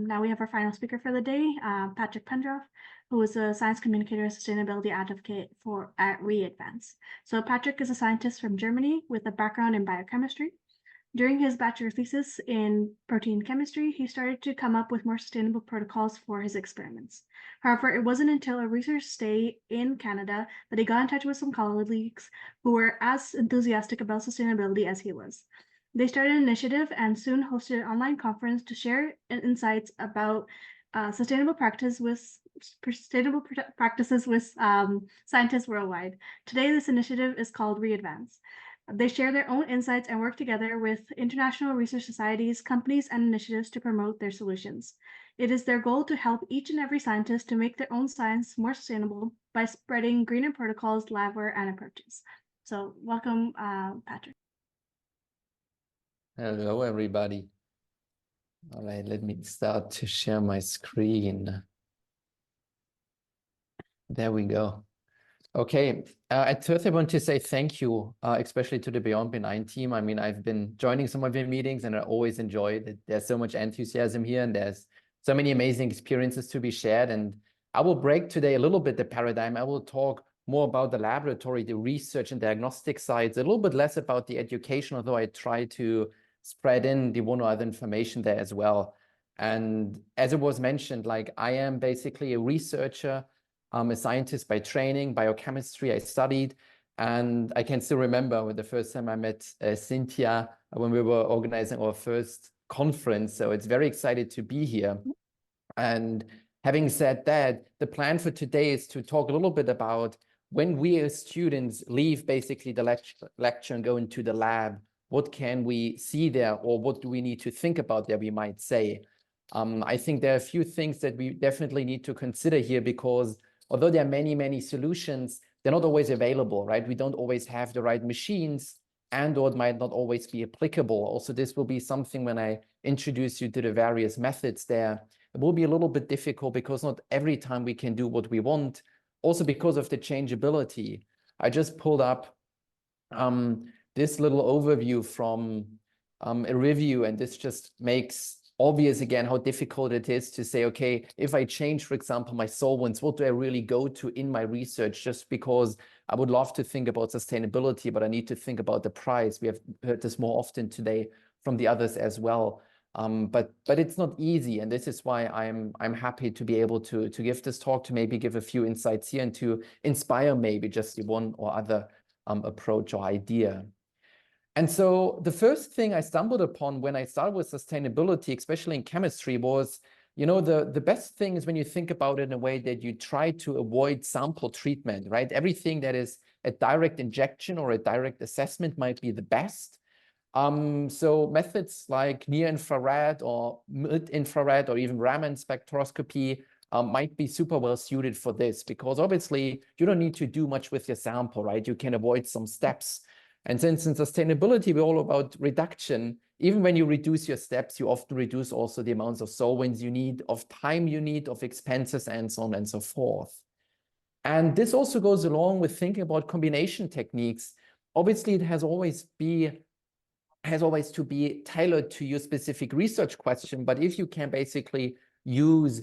Now we have our final speaker for the day, Patrick Penndorf, who is a science communicator and sustainability advocate at ReAdvance. So Patrick is a scientist from Germany with a background in biochemistry. During his bachelor thesis in protein chemistry, he started to come up with more sustainable protocols for his experiments. However, it wasn't until a research stay in Canada that he got in touch with some colleagues who were as enthusiastic about sustainability as he was. They started an initiative and soon hosted an online conference to share insights about sustainable practices with scientists worldwide. Today, this initiative is called ReAdvance. They share their own insights and work together with international research societies, companies, and initiatives to promote their solutions. It is their goal to help each and every scientist to make their own science more sustainable by spreading greener protocols, labware, and approaches. So welcome, Patrick. Hello, everybody. All right, let me start to share my screen. There we go. Okay, at first I want to say thank you, especially to the Beyond Benign team. I mean, I've been joining some of your meetings and I always enjoy that there's so much enthusiasm here and there's so many amazing experiences to be shared. And I will break today a little bit the paradigm. I will talk more about the laboratory, the research and diagnostic sides, a little bit less about the education, although I try to spread in the one or other information there as well. And as it was mentioned, like I am basically a researcher. I'm a scientist by training, biochemistry I studied, and I can still remember the first time I met Cynthia when we were organizing our first conference. So it's very excited to be here. And having said that, the plan for today is to talk a little bit about when we as students leave basically the lecture and go into the lab, what can we see there or what do we need to think about there, we might say. I think there are a few things that we definitely need to consider here because although there are many, many solutions, they're not always available, right? We don't always have the right machines and/or it might not always be applicable. Also, this will be something when I introduce you to the various methods there. It will be a little bit difficult because not every time we can do what we want. Also because of the changeability. I just pulled up this little overview from a review, and this just makes obvious again how difficult it is to say, okay, if I change, for example, my solvents, what do I really go to in my research? Just because I would love to think about sustainability, but I need to think about the price. We have heard this more often today from the others as well. But it's not easy, and this is why I'm happy to be able to give this talk, to maybe give a few insights here and to inspire maybe just the one or other approach or idea. And so the first thing I stumbled upon when I started with sustainability, especially in chemistry, was, you know, the best thing is when you think about it in a way that you try to avoid sample treatment, right? Everything that is a direct injection or a direct assessment might be the best. So methods like near-infrared or mid-infrared or even Raman spectroscopy might be super well suited for this because obviously you don't need to do much with your sample, right? You can avoid some steps. And since in sustainability, we're all about reduction, even when you reduce your steps, you often reduce also the amounts of solvents you need, of time you need, of expenses, and so on and so forth. And this also goes along with thinking about combination techniques. Obviously, it has always to be tailored to your specific research question. But if you can basically use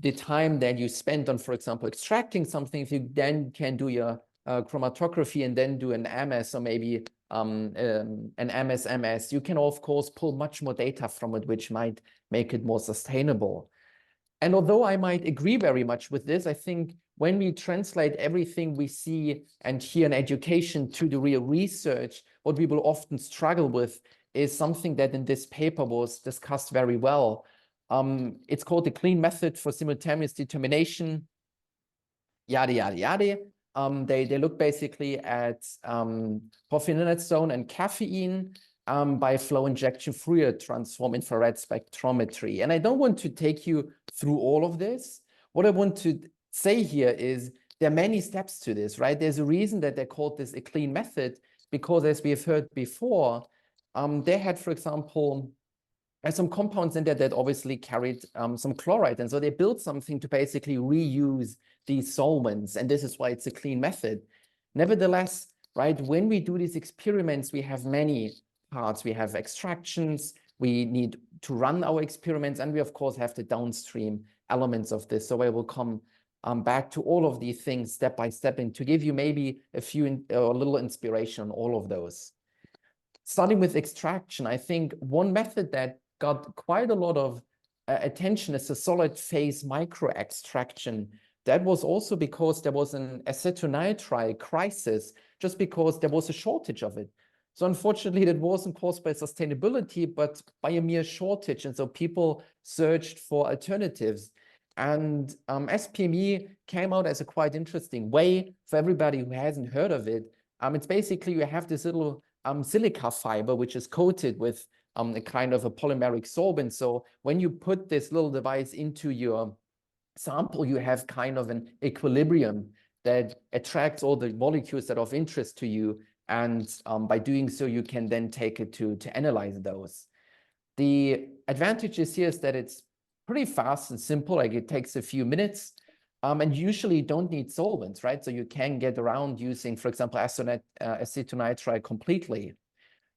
the time that you spend on, for example, extracting something, if you then can do your chromatography and then do an MS or maybe an MS, you can of course pull much more data from it, which might make it more sustainable. And although I might agree very much with this, I think when we translate everything we see and hear in education to the real research, what we will often struggle with is something that in this paper was discussed very well. It's called the clean method for simultaneous determination, yada, yada, yada. They look basically at porphyrinidazole and caffeine by flow injection Fourier transform infrared spectrometry. And I don't want to take you through all of this. What I want to say here is there are many steps to this, right? There's a reason that they called this a clean method because, as we have heard before, they had, for example, some compounds in there that obviously carried some chloride. And so they built something to basically reuse these solvents. And this is why it's a clean method. Nevertheless, right, when we do these experiments, we have many parts. We have extractions, we need to run our experiments, and we of course have the downstream elements of this. So I will come back to all of these things step by step and to give you maybe a little inspiration on all of those. Starting with extraction, I think one method that got quite a lot of attention is the solid phase micro extraction. That was also because there was an acetonitrile crisis, just because there was a shortage of it. So unfortunately, that wasn't caused by sustainability, but by a mere shortage. And so people searched for alternatives. And SPME came out as a quite interesting way for everybody who hasn't heard of it. It's basically you have this little silica fiber, which is coated with a kind of a polymeric solvent. So when you put this little device into your sample, you have kind of an equilibrium that attracts all the molecules that are of interest to you. And by doing so, you can then take it to analyze those. The advantages here is that it's pretty fast and simple, like it takes a few minutes. And usually you don't need solvents, right? So you can get around using, for example, acetonitrile completely.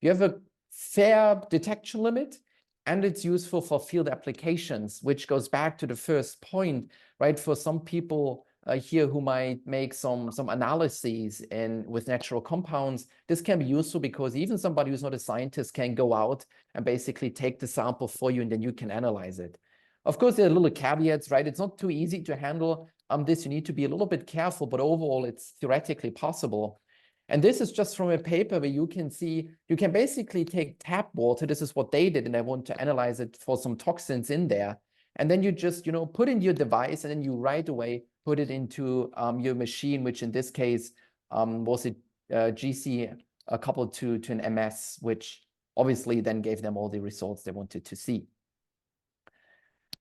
You have a fair detection limit, and it's useful for field applications, which goes back to the first point, right? For some people here who might make some analyses with natural compounds, this can be useful because even somebody who's not a scientist can go out and basically take the sample for you, and then you can analyze it. Of course, there are little caveats, right? It's not too easy to handle this. You need to be a little bit careful, but overall, it's theoretically possible. And this is just from a paper where you can see, you can basically take tap water. This is what they did, and I want to analyze it for some toxins in there. And then you just, put in your device, and then you right away put it into your machine, which in this case was a GC coupled to an MS, which obviously then gave them all the results they wanted to see.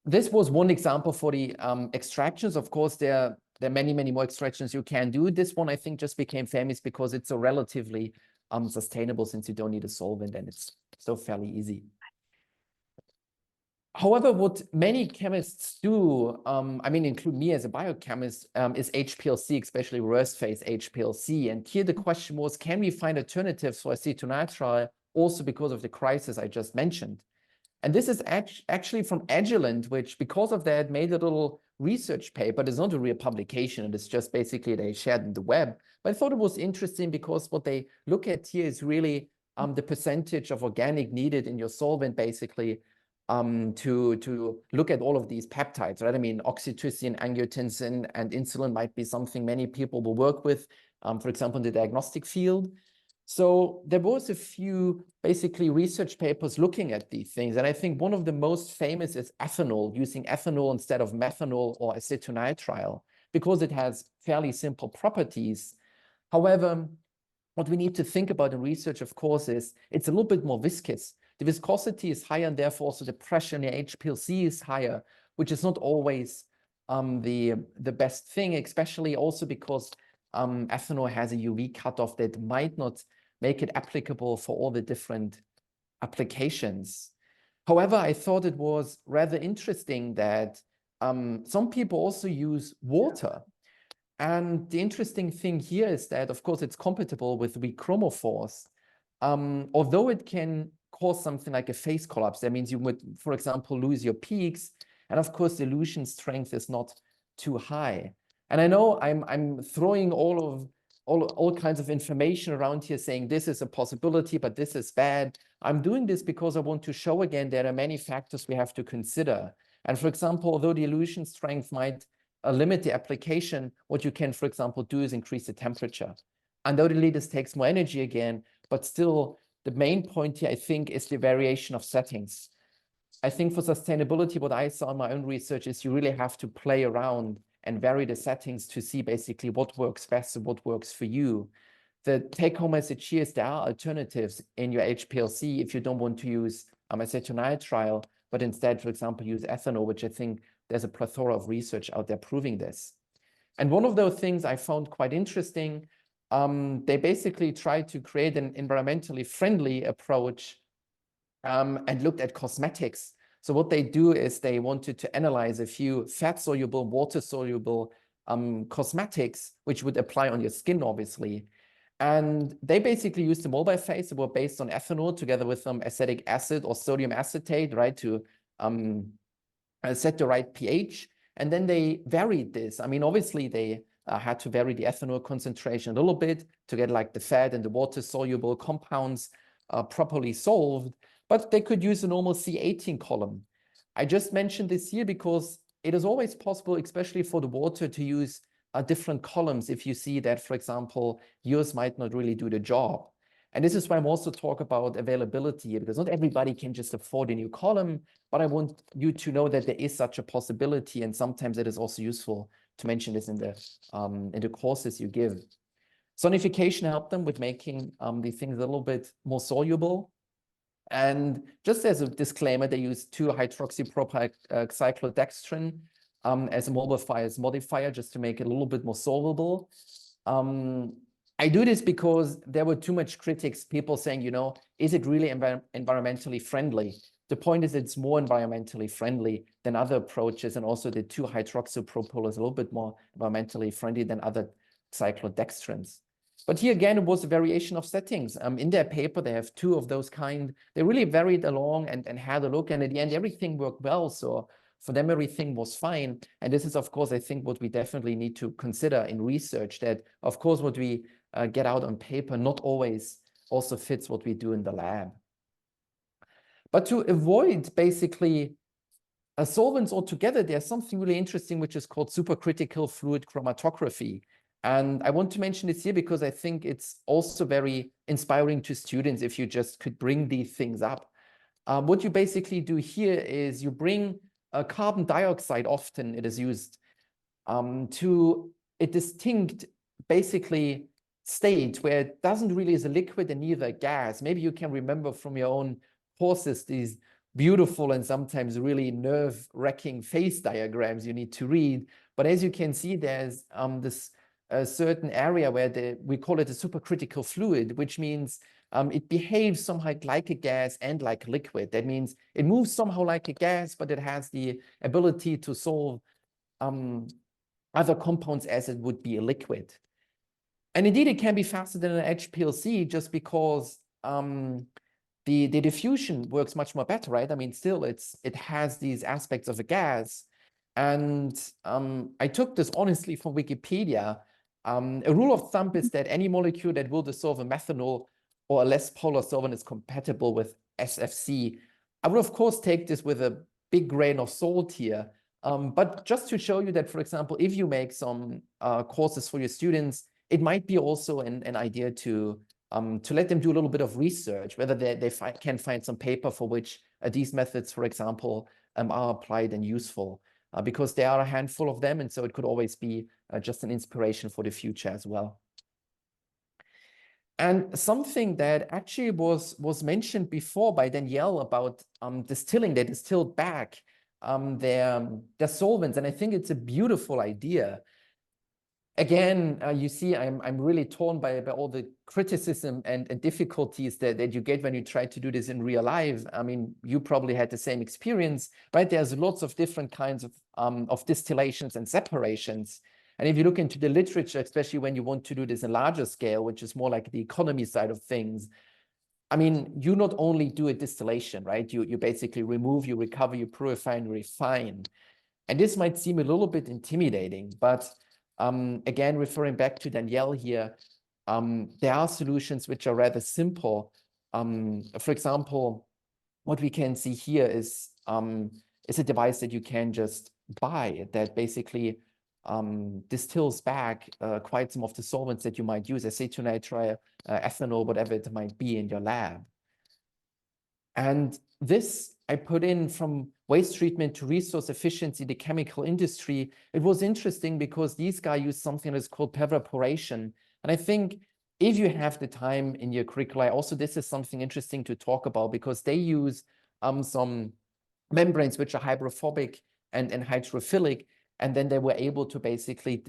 This was one example for the extractions. Of course, there are many, many more extractions you can do. This one, I think, just became famous because it's so relatively sustainable, since you don't need a solvent and it's so fairly easy. However, what many chemists do, include me as a biochemist, is HPLC, especially reverse phase HPLC. And here the question was, can we find alternatives for acetonitrile also because of the crisis I just mentioned? And this is actually from Agilent, which because of that made a little research paper. It's not a real publication. It's just basically they shared in the web. But I thought it was interesting because what they look at here is really the percentage of organic needed in your solvent, basically, to look at all of these peptides, right? I mean, oxytocin, angiotensin, and insulin might be something many people will work with, for example, in the diagnostic field. So there was a few basically research papers looking at these things. And I think one of the most famous is ethanol, using ethanol instead of methanol or acetonitrile, because it has fairly simple properties. However, what we need to think about in research, of course, is it's a little bit more viscous. The viscosity is higher, and therefore also the pressure in the HPLC is higher, which is not always the best thing, especially also because ethanol has a UV cutoff that might not make it applicable for all the different applications. However, I thought it was rather interesting that some people also use water. And the interesting thing here is that, of course, it's compatible with weak chromophores. Although it can cause something like a phase collapse, that means you would, for example, lose your peaks. And of course, the elution strength is not too high. And I know I'm throwing all kinds of information around here saying this is a possibility, but this is bad. I'm doing this because I want to show again there are many factors we have to consider. And for example, although the elution strength might limit the application, what you can, for example, do is increase the temperature. Undoubtedly, this takes more energy again, but still the main point here, I think, is the variation of settings. I think for sustainability, what I saw in my own research is you really have to play around and vary the settings to see basically what works best and what works for you. The take-home message here is there are alternatives in your HPLC if you don't want to use acetonitrile, but instead, for example, use ethanol, which I think there's a plethora of research out there proving this. And one of those things I found quite interesting, they basically tried to create an environmentally friendly approach and looked at cosmetics. So what they do is they wanted to analyze a few fat-soluble, water-soluble cosmetics, which would apply on your skin, obviously. And they basically used the mobile phase that were based on ethanol together with some acetic acid or sodium acetate, right, to set the right pH. And then they varied this. I mean, obviously they had to vary the ethanol concentration a little bit to get like the fat and the water soluble compounds properly solved, but they could use a normal C18 column. I just mentioned this here because it is always possible, especially for the water, to use different columns if you see that, for example, yours might not really do the job. And this is why I'm also talk about availability here, because not everybody can just afford a new column, but I want you to know that there is such a possibility, and sometimes it is also useful to mention this in the courses you give. Sonification helped them with making these things a little bit more soluble. And just as a disclaimer, they use 2-hydroxypropyl cyclodextrin as a modifier just to make it a little bit more solvable. I do this because there were too much critics, people saying, you know, is it really environmentally friendly? The point is it's more environmentally friendly than other approaches, and also the 2-hydroxypropyl is a little bit more environmentally friendly than other cyclodextrins. But here again, it was a variation of settings. In their paper, they have 2 of those kind. They really varied along and had a look, and at the end, everything worked well. So for them, everything was fine. And this is, of course, I think what we definitely need to consider in research, that, of course, what we get out on paper not always also fits what we do in the lab. But to avoid basically solvents altogether, there's something really interesting, which is called supercritical fluid chromatography. And I want to mention this here because I think it's also very inspiring to students if you just could bring these things up. What you basically do here is you bring carbon dioxide, often it is used, to a distinct, basically, state where it doesn't really is a liquid and neither a gas. Maybe you can remember from your own courses these beautiful and sometimes really nerve-wracking phase diagrams you need to read. But as you can see, there's this certain area where we call it a supercritical fluid, which means it behaves somehow like a gas and like a liquid. That means it moves somehow like a gas, but it has the ability to solve other compounds as it would be a liquid. And indeed, it can be faster than an HPLC just because the diffusion works much more better, right? I mean, still, it has these aspects of a gas. And I took this honestly from Wikipedia. A rule of thumb is that any molecule that will dissolve a methanol or a less polar solvent is compatible with SFC. I would, of course, take this with a big grain of salt here. But just to show you that, for example, if you make some courses for your students, it might be also an idea to let them do a little bit of research, whether they can find some paper for which these methods, for example, are applied and useful, because there are a handful of them, and so it could always be just an inspiration for the future as well. And something that actually was mentioned before by Danielle about distilling, they distilled back their solvents, and I think it's a beautiful idea. Again, you see, I'm really torn by all the criticism and difficulties that you get when you try to do this in real life. I mean, you probably had the same experience, right? There's lots of different kinds of distillations and separations. And if you look into the literature, especially when you want to do this in larger scale, which is more like the economy side of things, I mean, you not only do a distillation, right? You basically remove, you recover, you purify and refine. And this might seem a little bit intimidating, but again, referring back to Danielle here, there are solutions which are rather simple. For example, what we can see here is a device that you can just buy that basically distills back quite some of the solvents that you might use, acetonitrile, ethanol, whatever it might be in your lab. And this I put in from waste treatment to resource efficiency, the chemical industry. It was interesting because these guys use something that's called pervaporation. And I think if you have the time in your curricula, also this is something interesting to talk about, because they use some membranes which are hydrophobic and hydrophilic. And then they were able to basically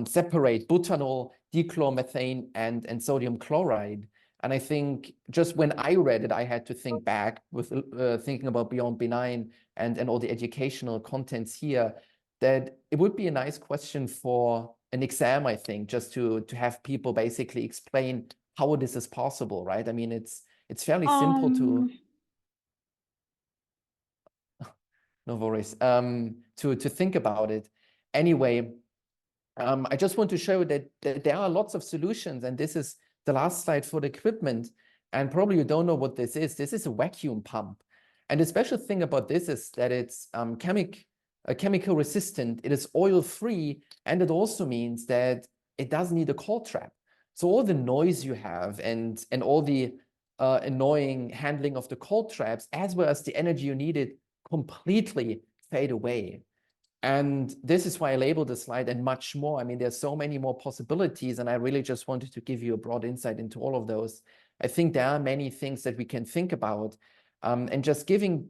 separate butanol, dichloromethane, and sodium chloride. And I think just when I read it, I had to think back with thinking about Beyond Benign and all the educational contents here, that it would be a nice question for an exam, I think, just to have people basically explain how this is possible, right? I mean, it's fairly simple to no worries to think about it. Anyway, I just want to show that there are lots of solutions, and this is the last slide for the equipment. And probably you don't know what this is. This is a vacuum pump. And the special thing about this is that it's chemical resistant, it is oil-free, and it also means that it doesn't need a cold trap. So all the noise you have and all the annoying handling of the cold traps, as well as the energy you needed, completely fade away. And this is why I labeled the slide and much more. I mean, there's so many more possibilities, and I really just wanted to give you a broad insight into all of those. I think there are many things that we can think about, and just giving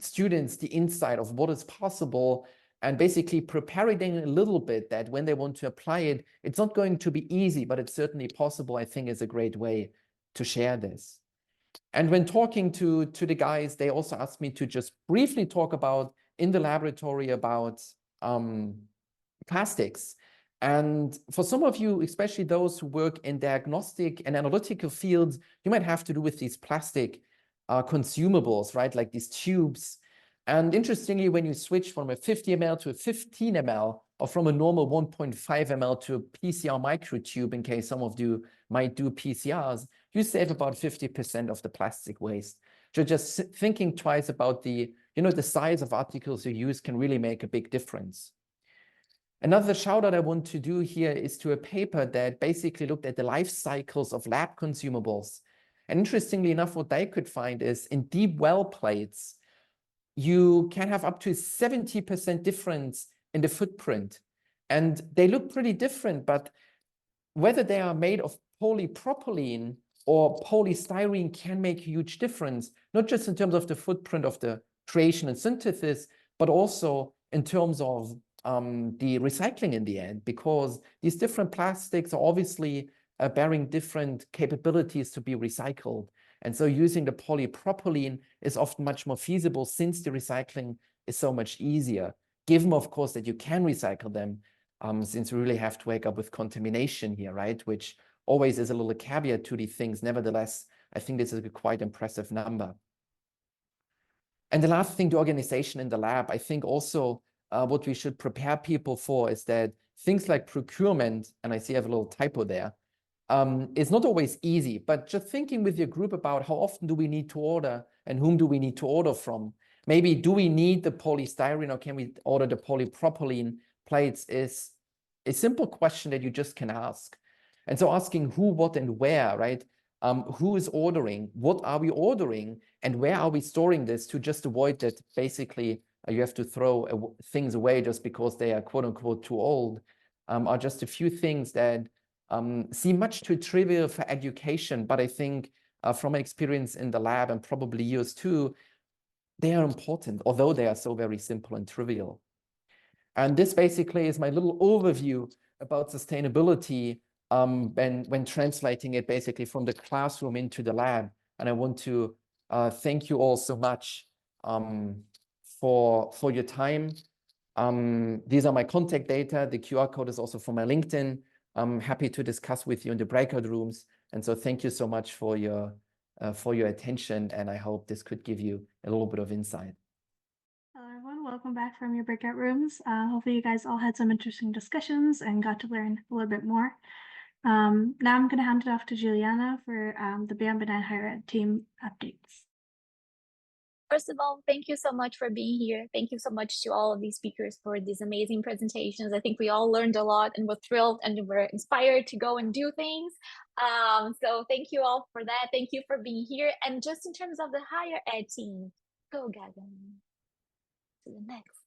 students the insight of what is possible and basically preparing them a little bit that when they want to apply it, it's not going to be easy, but it's certainly possible, I think is a great way to share this. And when talking to the guys, they also asked me to just briefly talk about in the laboratory about plastics. And for some of you, especially those who work in diagnostic and analytical fields, you might have to do with these plastic consumables, right? Like these tubes. And interestingly, when you switch from a 50 ml to a 15 ml, or from a normal 1.5 ml to a PCR microtube, in case some of you might do PCRs, you save about 50% of the plastic waste. So just thinking twice about the size of articles you use can really make a big difference. Another shout out I want to do here is to a paper that basically looked at the life cycles of lab consumables. And interestingly enough, what they could find is in deep well plates, you can have up to 70% difference in the footprint. And they look pretty different, but whether they are made of polypropylene or polystyrene can make a huge difference, not just in terms of the footprint of the creation and synthesis, but also in terms of the recycling in the end, because these different plastics are obviously bearing different capabilities to be recycled. And so using the polypropylene is often much more feasible since the recycling is so much easier, given, of course, that you can recycle them, since we really have to wake up with contamination here, right? Which always is a little caveat to these things. Nevertheless, I think this is a quite impressive number. And the last thing, the organization in the lab, I think also what we should prepare people for is that things like procurement, and I see I have a little typo there, is not always easy, but just thinking with your group about how often do we need to order and whom do we need to order from? Maybe do we need the polystyrene or can we order the polypropylene plates is a simple question that you just can ask. And so asking who, what, and where, right? Who is ordering? What are we ordering? And where are we storing this to just avoid that basically you have to throw things away just because they are quote unquote too old, are just a few things that seem much too trivial for education, but I think from my experience in the lab and probably yours too, they are important, although they are so very simple and trivial. And this basically is my little overview about sustainability when translating it basically from the classroom into the lab. And I want to thank you all so much for your time. These are my contact data. The QR code is also for my LinkedIn. I'm happy to discuss with you in the breakout rooms. And so thank you so much for your attention. And I hope this could give you a little bit of insight. Hello, everyone. Welcome back from your breakout rooms. Hopefully you guys all had some interesting discussions and got to learn a little bit more. Now I'm going to hand it off to Juliana for the Beyond Benign Higher Ed team updates. First of all, thank you so much for being here. Thank you so much to all of these speakers for these amazing presentations. I think we all learned a lot and were thrilled and were inspired to go and do things. So thank you all for that. Thank you for being here. And just in terms of the higher ed team, go Gavin to the next.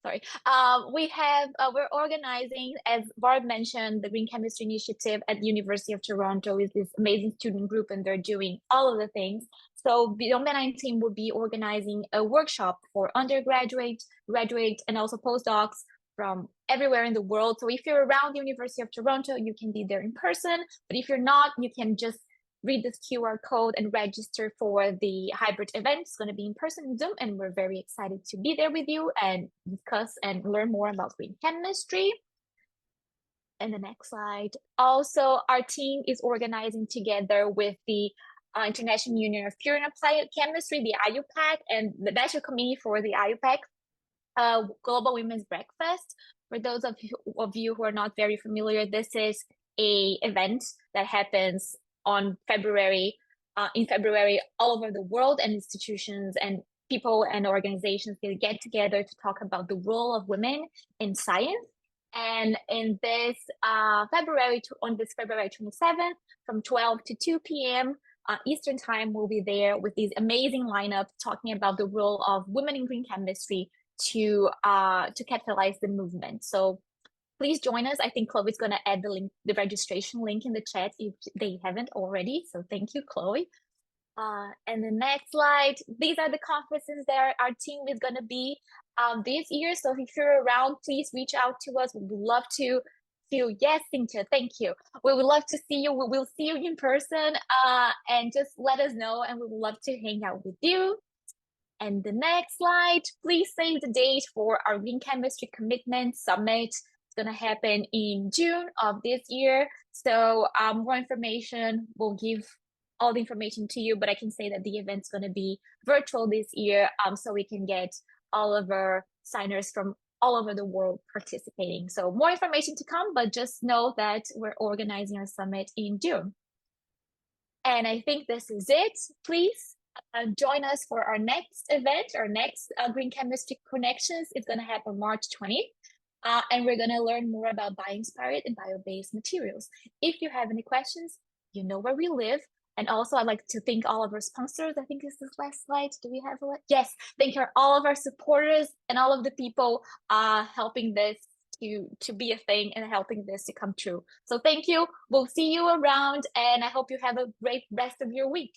Sorry. We're organizing, as Barb mentioned, the Green Chemistry Initiative at the University of Toronto is this amazing student group, and they're doing all of the things. So Beyond Benign team will be organizing a workshop for undergraduate, graduate, and also postdocs from everywhere in the world. So if you're around the University of Toronto, you can be there in person. But if you're not, you can just read this QR code and register for the hybrid event. It's going to be in person in Zoom, and we're very excited to be there with you and discuss and learn more about green chemistry. And the next slide. Also, our team is organizing together with the International Union of Pure and Applied Chemistry, the IUPAC, and the Bachelor Committee for the IUPAC Global Women's Breakfast. For those of you who are not very familiar, this is a event that happens on February, in February all over the world, and institutions and people and organizations will get together to talk about the role of women in science. And in this February 27th, from 12 to 2 p.m. Eastern time, we'll be there with these amazing lineup talking about the role of women in green chemistry to capitalize the movement. So please join us. I think Chloe's going to add the link, the registration link in the chat if they haven't already. So thank you, Chloe. And the next slide, these are the conferences that our team is going to be this year. So if you're around, please reach out to us. We would love to see you. Yes, Cynthia, thank you. We would love to see you. We will see you in person and just let us know, and we would love to hang out with you. And the next slide, please save the date for our Green Chemistry Commitment Summit. It's going to happen in June of this year. So more information, we'll give all the information to you, but I can say that the event's going to be virtual this year, so we can get all of our signers from all over the world participating. So more information to come, but just know that we're organizing our summit in June. And I think this is it. Please join us for our next event, our next Green Chemistry Connections. It's going to happen March 20th. And we're going to learn more about bio-inspired and bio-based materials. If you have any questions, you know where we live. And also, I'd like to thank all of our sponsors. I think this is the last slide. Do we have a? Yes, thank you all of our supporters and all of the people helping this to be a thing and helping this to come true. So thank you. We'll see you around, and I hope you have a great rest of your week.